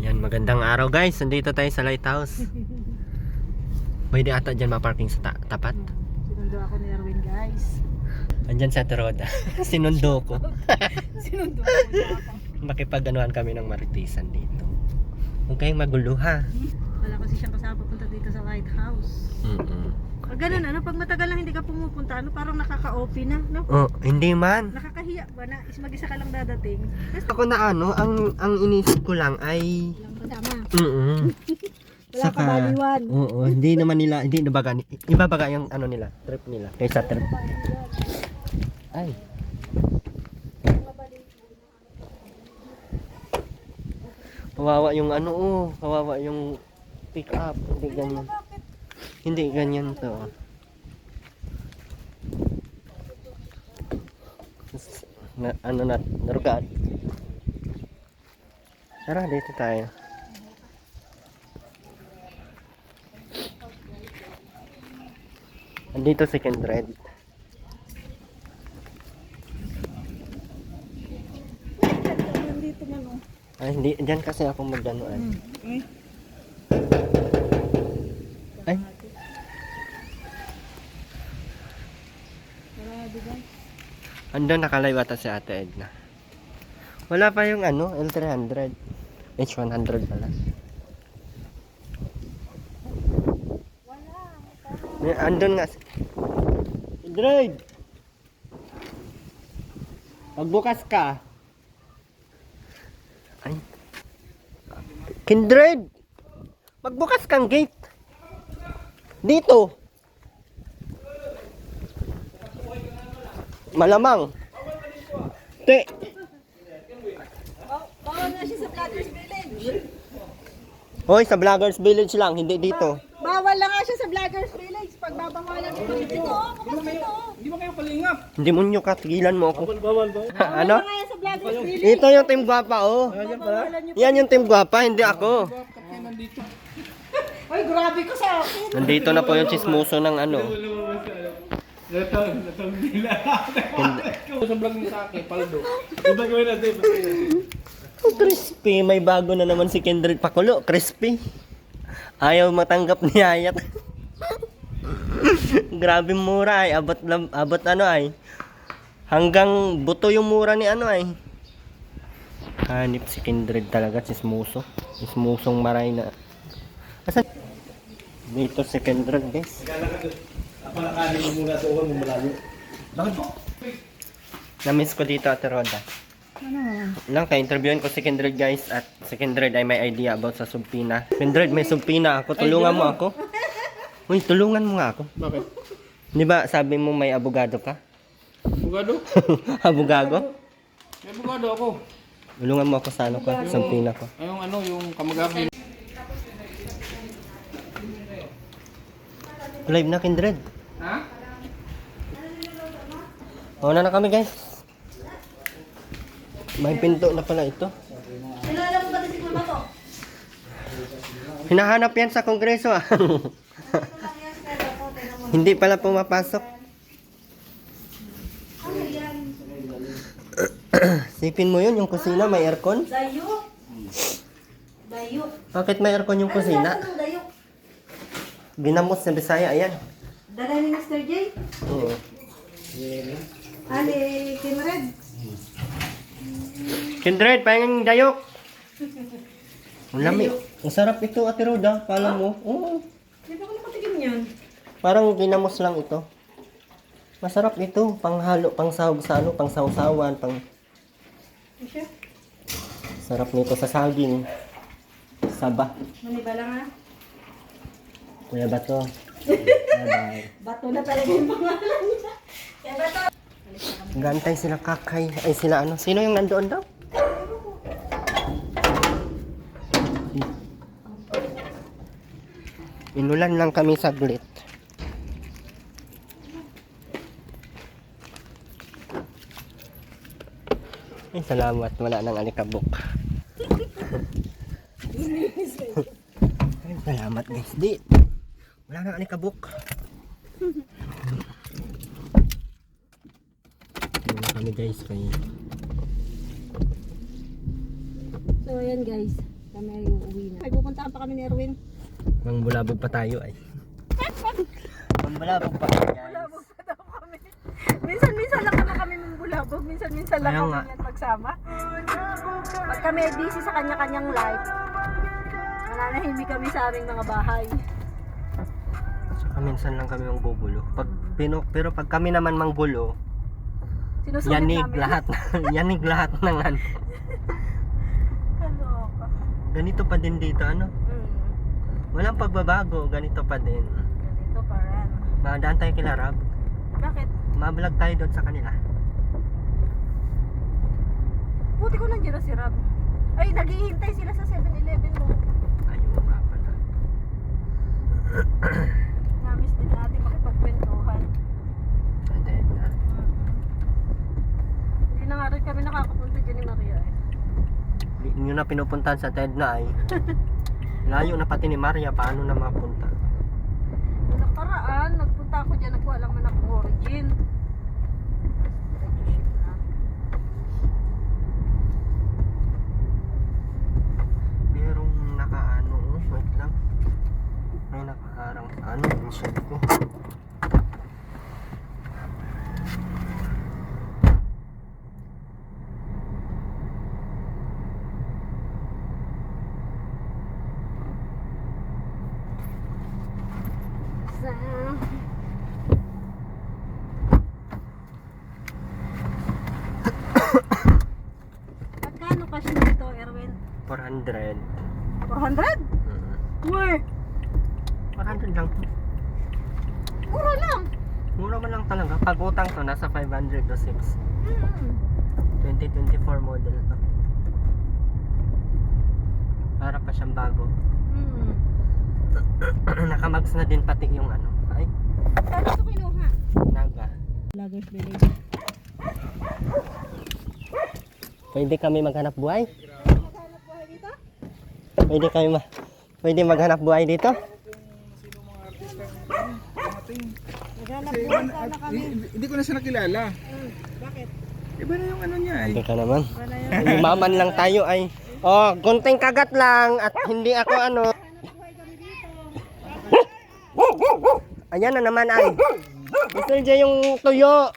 Yan, magandang araw guys. Nandito tayo sa lighthouse. Pwede ata dyan maparking sa tapat. Sinundo ako ni Erwin, guys. Andyan sa Teroda. Sinundo ko. Sinundo ako. Makipag-anuhan kami ng maritisan dito. Huwag kayong magulo ha. Wala kasi siyang kasama punta dito sa lighthouse. Pag ganun, pag matagal lang hindi ka pumupunta, parang nakaka-OP na, no? Oh, hindi man. Nakakahiya ba na mag-isa ka lang dadating? Ako na ang inisip ko lang ay Walang kasama. Wala saka, ka baliwan. oo, hindi naman nila, hindi na baga, iba baga yung nila, trip nila. Kaysa trip. Ay. Kawawa yung kawawa yung pick up, hindi ganyan. Hindi ganyan to. Narugad. Tara, dito tayo. Andito si Kindred. Nandito man, oh. Ay, hindi. Diyan kasi ako magdanuan. Ay. Andun nakalive ata si Ate Edna. Wala pa yung L300. H100 pala. Andun nga. Kindred! Magbukas ka. Ay. Kindred! Magbukas kang gate. Dito. Malamang. Te. Bawal na siya sa Vloggers Village. Hoy, sa Vloggers Village lang, hindi dito. Bawal na nga siya sa Vloggers Village. Pagbabawalan ito dito. Bukas ito. Hindi mo kayo palingap. Hindi mo nyo katigilan mo ako. Bawal ba? Ano? Bawal na nga yan sa Vloggers Village. Ito yung team gwapa, oh. Babawalan niyo. Yan yung team gwapa, hindi ako. Kapag nandito. Ay, grabe ka sa akin. Nandito na po yung chismoso ng Natang nila. Sa vlog niya sa akin, paldo. Iba gawin natin. Oh, crispy. May bago na naman si Kindred Pakulo. Crispy. Ayaw matanggap ni Ayat. Grabe mura ay. Abot ay. Hanggang buto yung mura ni ay. Hanip si Kindred talaga. Chismoso. Chismosong maray na. Asan? Dito si Kindred, guys. Palakanin mo muna sa uwan mo malayo. Bakit po? Na-miss ko dito, Ate Roda. Lang, ka-interviewin ko si Kindred, guys. At si Kindred ay may idea about sa subpina. Kindred, may subpina ako. Tulungan mo ako. Uy, tulungan mo nga ako. Bakit? Di ba sabi mo may abogado ka? Abogado? Abogado? May abogado ako. Tulungan mo ako sa ko, subpina ko. Ay, yung kamag-amin. Live na, Kindred. Ha? Una na kami, guys. May pinto na pala ito. Kilala mo ba si Kulma to? Hinahanap yan sa kongreso, ah. Hindi pala pumapasok. Sipin mo yun, yung kusina may aircon. Dayo. Dayo. Bakit may aircon yung kusina? Ano dayo? Ginamos na Bisaya, ayan. Dala ni Mr. J? Oo. Ali, Kinred? Kindred, pahingin dayok. Ang lami. Ang sarap ito, Ate Roda. Pala mo. Oo. Hindi ba ko nakatikim yan? Parang ginamos lang ito. Masarap ito. Panghalo, pang sahog sa pang sawsawan, pang... Ano siya? Sarap nito sa saging. Saba. Maniba lang ha? Kuya Bato. Bye-bye. Bato na talaga yung pangalan niya. Kaya Bato. Gantay sila kakay. Ay sila Sino yung nandoon daw? Inulan lang kami saglit. Ay, salamat. Wala nang alikabok. Ay, salamat guys. Di. Wala nang alikabok. Tingnan kami guys. Kaya... So ayan guys. Kami ay uuwi na. Ay, pupuntahan pa kami ni Erwin. Mangbulabog pa tayo ay. Mangbulabog pa tayo guys. Bulabog pa daw kami. Minsan-minsan lang naman kami bulabog. Minsan-minsan lang Kaya kami nga. yan magsama. Pag kami ay busy sa kanya-kanyang life, mananahimik kami sa aming mga bahay. Saka minsan lang kami manggugulo. Pero pag kami naman manggulo, Sinusulit yanig namin. lahat. Yanig lahat ng ano. Kaloka. Ganito pa din dito ano. Walang pagbabago, ganito pa din. Ganito parang. Madaan tayo kila Rab. Bakit? Mablog tayo doon sa kanila. Buti ko nandiyan na si Rob. Ay, naghihintay sila sa 7-Eleven mo. Ayun nga pala. Namiss din natin makipagkwentuhan. Pwede na. Hindi na nga rin kami nakakapunta dyan ni Maria eh. Hindi nyo na pinupuntahan sa TED na ay. Layo na pati ni Maria, paano na mapunta? Nakaraan, nagpunta ako dyan, nagkuha lang man akong origin. Diretso ship na. Merong nakaano, wait lang. May nakaharang sa ano, yung shed ko. Magkano cash dito, Erwin? 400. 400? Uy, 400 lang. mura lang. Mura man lang talaga. Pag utang to, nasa 500 to 6. Mm. 2024 model to. Para pa siyang bago. Mm. Nakamags na din pati yung ano. Ay, Saan ito kinuha? naga. Vlogger's Village. Pwede kami maghanap buhay? Maghanap buhay dito? Pwede maghanap buhay dito? Maghanap buhay sana kami. Hindi ko na siya nakilala. Bakit? Iba na yung ano niya eh. Hindi ka naman. Wala yun. Umaman lang tayo ay. Oh, gunting kagat lang at hindi ako ano. Ayan na naman ay. Mr. J yung tuyo.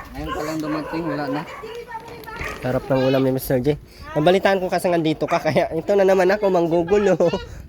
Ngayon pa lang dumating, wala na. Sarap ng ulam ni Mr. J. Nabalitaan ko kasi nandito ka kaya ito na naman ako manggugulo.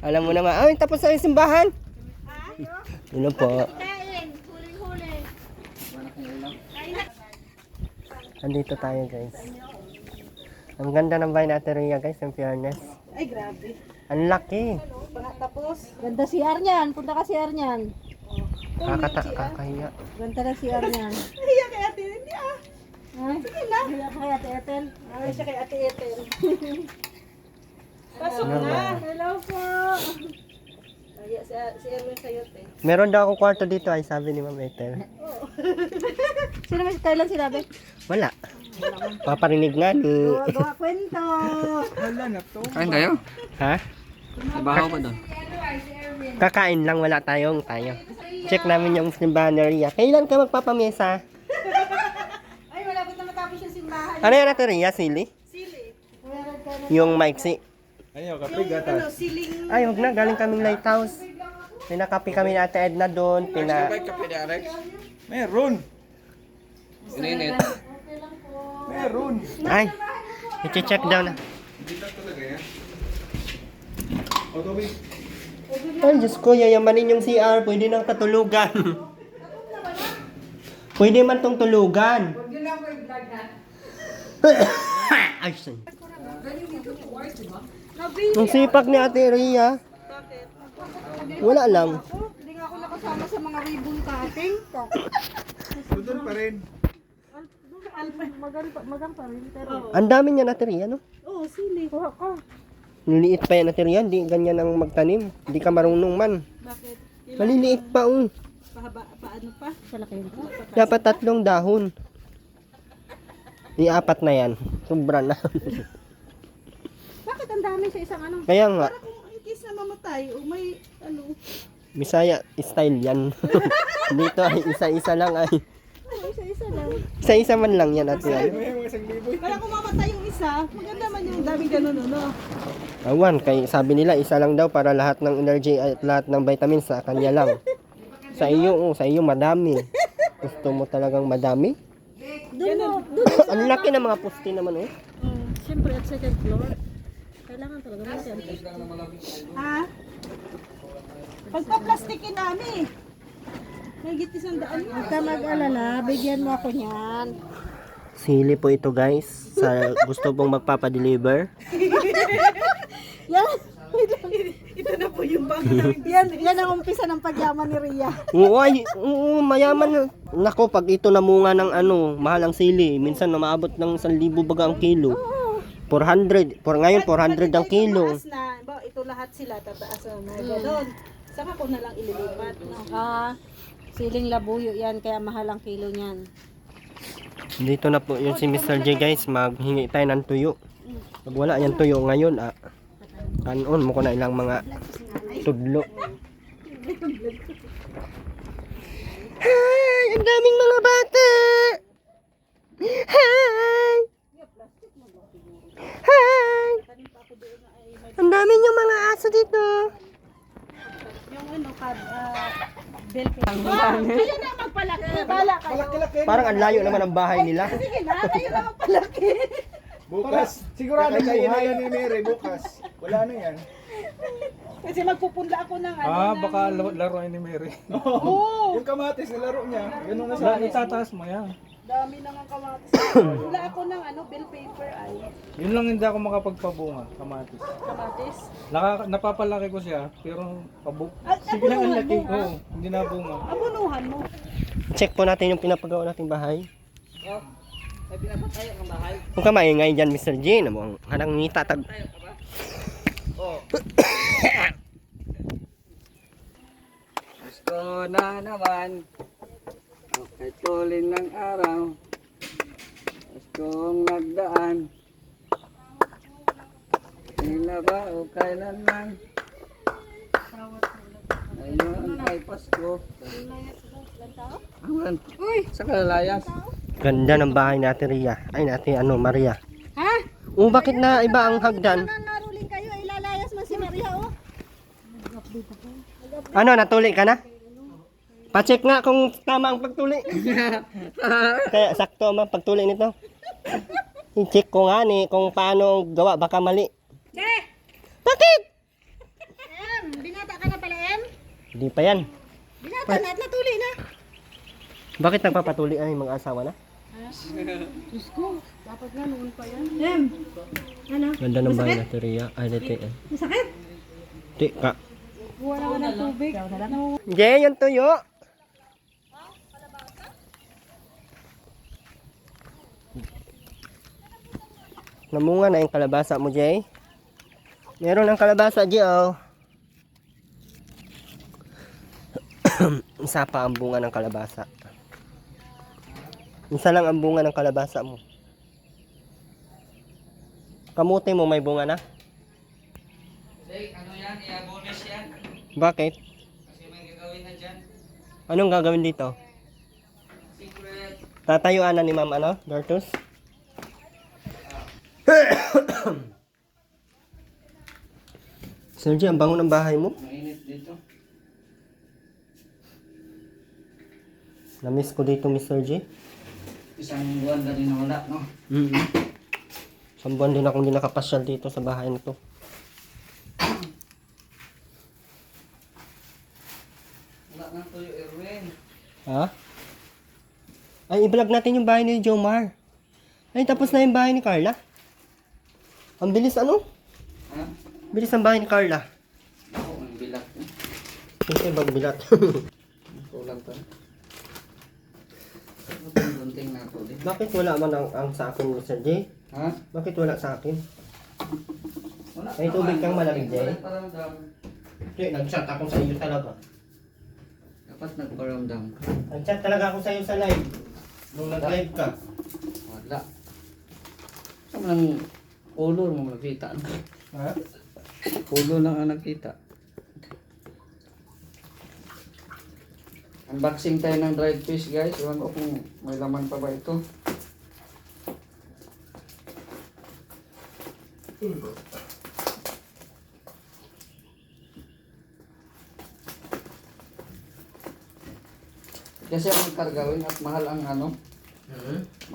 Alam mo naman, ay tapos na yung simbahan. Yun po. Andito tayo guys. Ang ganda ng bahay natin Rhea guys, in fairness. Ay, grabe. Ang laki. Tapos, ganda CR niyan. Punta ka CR niyan. Kakahiya. Ganda na CR niyan. Hiya kay Ate Ethel. Ay, sige na. Hiya kay Ate Ethel. Ay, siya kay Ate Ethel. Pasok na. Hello po. Ay, si Erwin sa'yo, te. Meron daw ako kwarto dito ay sabi ni Ma'am Ethel. Sino may kailan sinabi? Wala. Paparinig nga ni. Gawa kwento. Wala na to. Kain tayo? Ha? Trabaho ko doon. Kakain lang, wala tayo. Check namin yung simbahan ni Rhea. Kailan ka magpapamesa? Ay, malapit na matapos yung simbahan. Ano yan natin Rhea? Sili? Sili. Meron ka na. Yung maiksi. Ayaw, kape gatas. Siling. Ay, huwag na. Galing kaming lighthouse. Pinakapi kami ni Ate Edna doon. Kape ni Alex? Meron. Ininit. Meron. Ay, i-check daw na. Dito talaga yan. O, Toby. Ay, Diyos ko, yayamanin yung CR. Pwede nang katulugan. Pwede man tong tulugan. Ay, sorry. Ang sipag ni Ate Rhea. Wala lang. Hindi nga ako nakasama sa mga ribbon cutting. Doon pa rin. Magang pa rin. Pero, Ang dami niya Ate Rhea, no? oo, sili. Kuha ka. Liliit pa yan Ate Rhea. Hindi ganyan ang magtanim. Hindi ka marunong man. Bakit? Maliliit pa, Paano pa? Sa laki yun po. Dapat 3 dahon. I-4 na yan. Sobra na. Bakit ang dami sa isang ano? Kaya nga, Kung in case na mamatay, o may ano. Bisaya style yan. Dito ay isa-isa lang ay. Isa-isa lang. Isa-isa man lang yan ate. Kaya kung mamatay yung isa, maganda man yung daming ganun, no? Awan, kay sabi nila isa lang daw para lahat ng energy at lahat ng vitamins sa kanya lang. Sa iyo madami. Gusto mo talagang madami? Doon. Ang laki ng mga pusti naman oh. Siyempre at second floor. Kailangan talaga mo yan. Ha? Pagpa-plastikin namin. May gitis ang daan. Huwag ka mag-alala, bigyan mo ako niyan. Sili po ito guys. Sa gusto pong magpapadeliver. Yan! Ito na po yung bang yan ang umpisa ng pagyaman ni Ria. Oo, mayaman. Nako, pag ito namunga ng mahal ang sili. Minsan umaabot ng 1,000 baga ang kilo. 400. Ngayon 400 ang kilo. Tumaas na, ito lahat sila tataas na gano'n. Saka ko na lang ililipat. No? Siling labuyo yan, kaya mahal ang kilo niyan. Dito na po yung si Mr. J guys. Maghingi tayo ng tuyo. Pag wala yan tuyo ngayon kanon mo ko na ilang mga tudlo. Hi! Ang daming mga bata! Hi! Hi! Ang daming yung mga aso dito. Yung bill pay. Kayo na magpalaki. Bala kayo. Parang ang layo naman ang bahay nila. Sige na, kayo na magpalaki. Bukas, sigurado kayo na yan ni Mary, bukas. Wala na yan. Kasi magpupunla ako ng Baka laruin ni Mary. Oo. Yung kamatis, nilaro niya. Ganun na sa akin. Itataas mo yan. Dami nang ang kamatis. Wala ako ng bill paper ay Yun lang hindi ako makapagpabunga, kamatis. kamatis. Napapalaki ko siya, pero sige lang ang abunuhan laki. mo, Oo, hindi nabunga. Abunuhan mo. Check po natin yung pinapagawa nating bahay. May pinapatayo ng bahay. Kung ka maingay dyan, Mr. J, ang hanang ngita tag... Gusto na naman. Okay, tuloy ng araw. Gustong nagdaan. Tila ba o kailan lang? Ngayon ay Pasko. Uy! Sa Kalalayas. Ganda ng bahay natin, Ria. Ay, natin, Maria. Ha? Bakit na iba ang hagdan? Naruling kayo, ilalayas mo si Maria, oh. Natuli ka na? Pa-check nga kung tama ang pagtuli. Kaya sakto ang pagtuli nito. I-check ko nga kung paano gawa, baka mali. Che! Bakit? Em, binata ka na pala, Em? Hindi pa yan. Binata na at natuli na. Bakit nagpapatuli ay mga asawa na? Diyos ko, dapat nga noon pa yan. Em, ano? Ganda ng bahay natin, Ria. Ay, dito eh. Masakit? Di ka. Buwan naman ng tubig. Jay, yung tuyo. Namunga na yung kalabasa mo, Jay. Meron ng kalabasa, Jay, oh. Isa pa ang bunga ng kalabasa. Isa lang ang bunga ng kalabasa mo. Kamuti mo may bunga na? Ano yan? I-bonus yan. Bakit? Kasi may gagawin na dyan. Anong gagawin dito? Secret. Tatayuan na ni Ma'am Bertus? Sir G, ang bango ng bahay mo. Mainit dito. Namiss ko dito, Mr. G. Isang buwan na rin wala, no? Isang buwan din akong hindi nakapasyal dito sa bahay na to. Wala na tuyo, Erwin. Ha? Ay, i-vlog natin yung bahay ni Jomar. Ay, tapos na yung bahay ni Carla. Ang bilis Ha? Bilis ang bahay ni Carla. Oo, may bilat. Kasi bagbilat. Kulang to. Ano ba yung gunting na ito? Bakit wala man ang sa akin, Mr. J? Ha? Bakit wala sa akin? Wala. May tubig kang malamig, Jay? Walang paramdam. Hindi, nag-chat ako sa iyo talaga. Dapat nagparamdam. Nag-chat talaga ako sa iyo sa live. Nung nag-live ka. Wala. Saan lang ulo mo nakita? Ha? Ulo lang ang nakita. Unboxing tayo ng dried fish guys. Ewan ko kung may laman pa ba ito. Kasi ang magkargawin at mahal ang ano,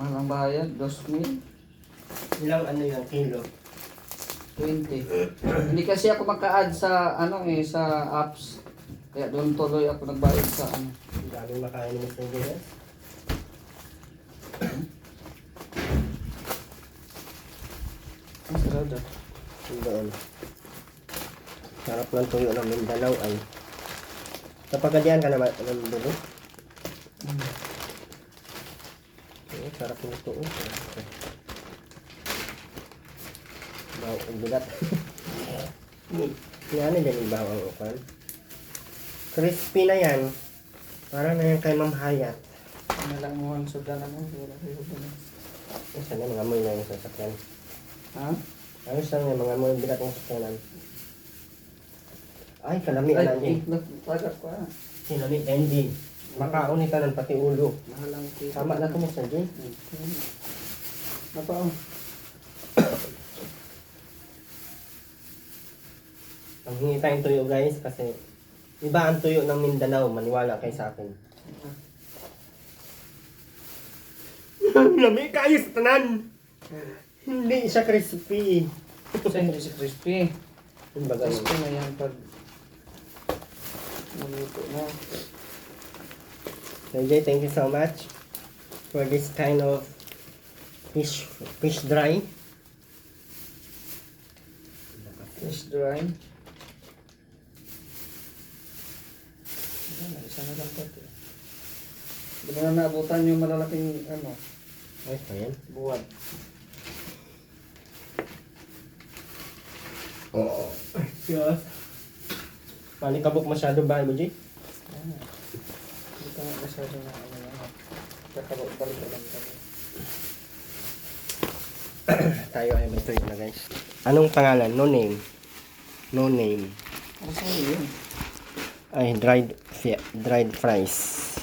mahal ang bayad, 2,000. Ilang ano yung kilo? 20. Hindi kasi ako maka-add sa ano sa apps. Kaya doon tuloy ako nagbayad sa ano. Ang daming makain ni Mr. Guys. Ang sarado. Doon. Sarap ng tuyo ng Mindanao ay. Kapag ganyan ka naman ng dulo. Sarap ng tuyo. Bawa ang bilat. Yan din yung bawa ang ukan. Crispy na yan. Para na yan kay Ma'am Hayat. Ano lang mo ang sudan ano? Wala kayo ba? Isa na mga amoy na yung sasakyan. Ha? Ayos lang yung mga amoy bilat ng sasakyanan. Ay, kalami Ay, na din. nagpagat ko ah. Sinami, Andy. Makauni ka ng pati ulo. Mahal ang kilo. Tama na ito mo sa Jay. Apa oh? Ang hingi tayong tuyo guys kasi iba ang tuyo ng Mindanao, maniwala kayo sa akin. Lami kayo sa tanan! Hindi siya crispy. Kasi hindi si crispy. Kumbaga, Crispy na yan pag maluto na. so Jay, thank you so much for this kind of fish dry. Fish dry. Isa na lang pati. Hindi mo na naabutan yung malalaking ano, Ayos pa yan. buwan. Oo. Yes. Panikabok masyado ba mo, Jay? Hindi ka nga masyado na ano yan. Kakabalik ka lang kami. Tayo ay may tuyo na guys. Anong pangalan? No name. No name. Ano sa'yo yun? Ay, dried fries.